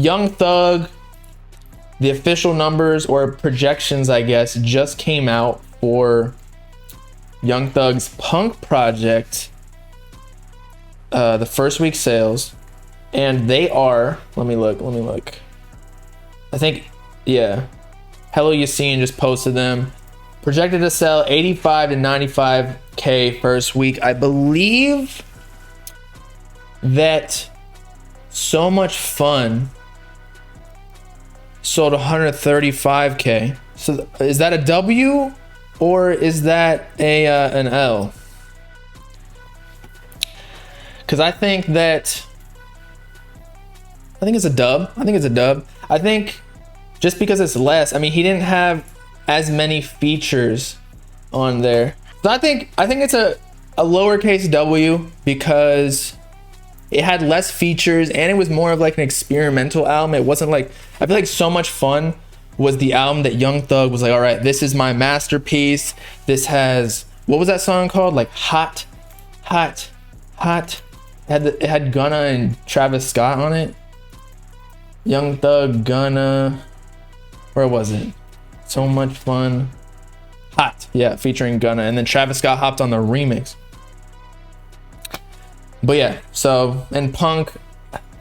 Young Thug, the official numbers or projections, I guess, just came out for Young Thug's Punk project, the first week sales, and they are, let me look. I think, yeah, Hello Yassine just posted them. Projected to sell 85 to 95K first week. I believe that So Much Fun sold 135K. So is that a W or is that an L? Because I think it's a dub. I think just because it's less, I mean, he didn't have as many features on there. So I think it's a lowercase W because it had less features and it was more of like an experimental album. It wasn't like, I feel like So Much Fun was the album that Young Thug was like, all right, this is my masterpiece. This has, what was that song called? Like Hot. It had Gunna and Travis Scott on it. Young Thug, Gunna, where was it? So Much Fun. Hot, yeah, featuring Gunna. And then Travis Scott hopped on the remix. But yeah, so, and Punk,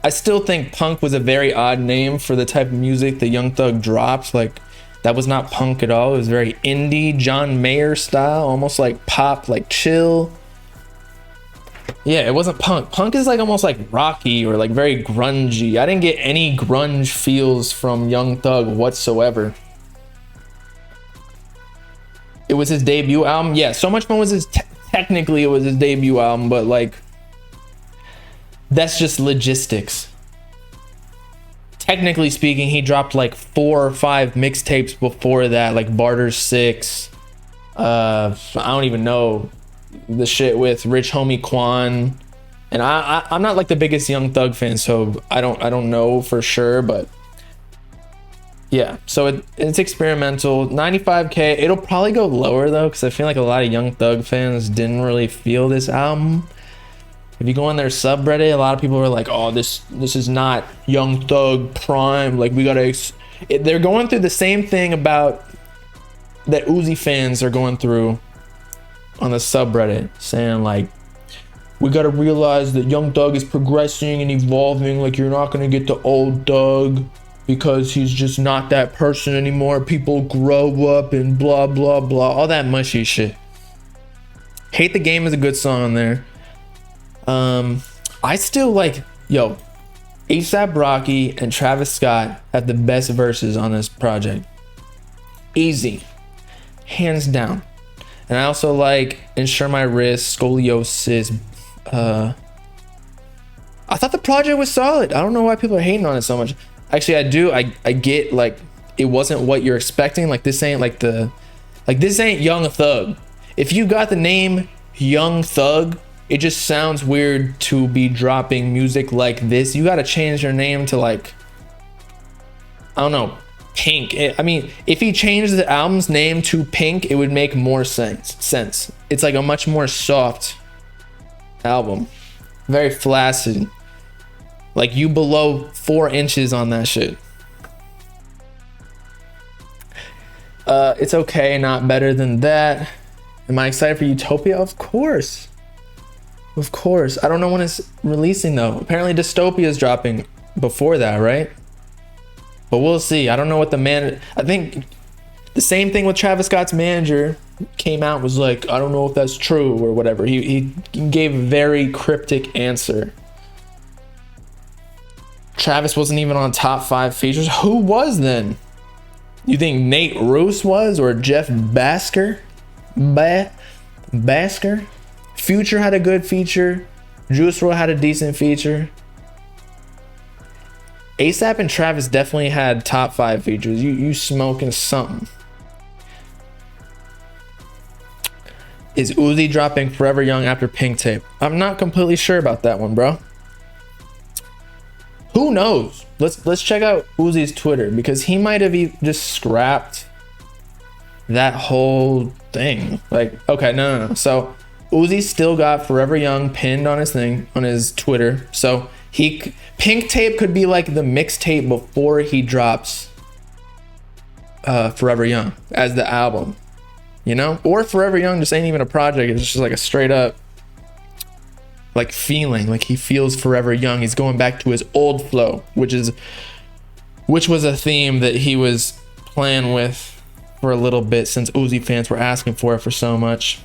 I still think Punk was a very odd name for the type of music that Young Thug dropped. Like, that was not punk at all. It was very indie, John Mayer style, almost like pop, like chill. Yeah, it wasn't punk. Punk is like almost like rocky or like very grungy. I didn't get any grunge feels from Young Thug whatsoever. It was his debut album. Yeah, So Much Fun was technically it was his debut album, but like, that's just logistics. Technically speaking, he dropped like 4 or 5 mixtapes before that, like Barter 6. I don't even know the shit with Rich Homie Quan. And I'm not like the biggest Young Thug fan, so I don't know for sure, but yeah. So it's experimental. 95K. It'll probably go lower though, because I feel like a lot of Young Thug fans didn't really feel this album. If you go on their subreddit, a lot of people are like, oh, this is not Young Thug prime. Like, we gotta, they're going through the same thing about that Uzi fans are going through on the subreddit, saying like, we gotta realize that Young Thug is progressing and evolving. Like, you're not gonna get the old Thug because he's just not that person anymore. People grow up and blah, blah, blah. All that mushy shit. Hate the Game is a good song on there. I still like, yo, A$AP Rocky and Travis Scott have the best verses on this project. Easy. Hands down. And I also like Insure My Wrist, Scoliosis. I thought the project was solid. I don't know why people are hating on it so much. Actually, I do. I get like it wasn't what you're expecting. Like, this ain't like this ain't Young Thug. If you got the name Young Thug, it just sounds weird to be dropping music like this. You got to change your name to like, I don't know, Pink. I mean, if he changed the album's name to Pink, it would make more sense. It's like a much more soft album. Very flaccid. Like, you below 4 inches on that shit. It's okay, not better than that. Am I excited for Utopia? Of course. Of course. I don't know when it's releasing though. Apparently Dystopia is dropping before that, right? But we'll see. I don't know what I think the same thing with Travis Scott's manager came out, was like, I don't know if that's true or whatever. He gave a very cryptic answer. Travis wasn't even on top 5 features. Who was then? You think Nate Roos was, or Jeff Basker? Basker? Future had a good feature. Juice WRLD had a decent feature. A$AP and Travis definitely had top 5 features. You smoking something. Is Uzi dropping Forever Young after Pink Tape? I'm not completely sure about that one, bro. Who knows? Let's check out Uzi's Twitter, because he might have just scrapped that whole thing. Like, okay, no. So Uzi still got Forever Young pinned on his thing, on his Twitter. So Pink Tape could be like the mixtape before he drops Forever Young as the album, you know? Or Forever Young just ain't even a project. It's just like a straight up like feeling, like he feels forever young. He's going back to his old flow, which was a theme that he was playing with for a little bit, since Uzi fans were asking for it for so much.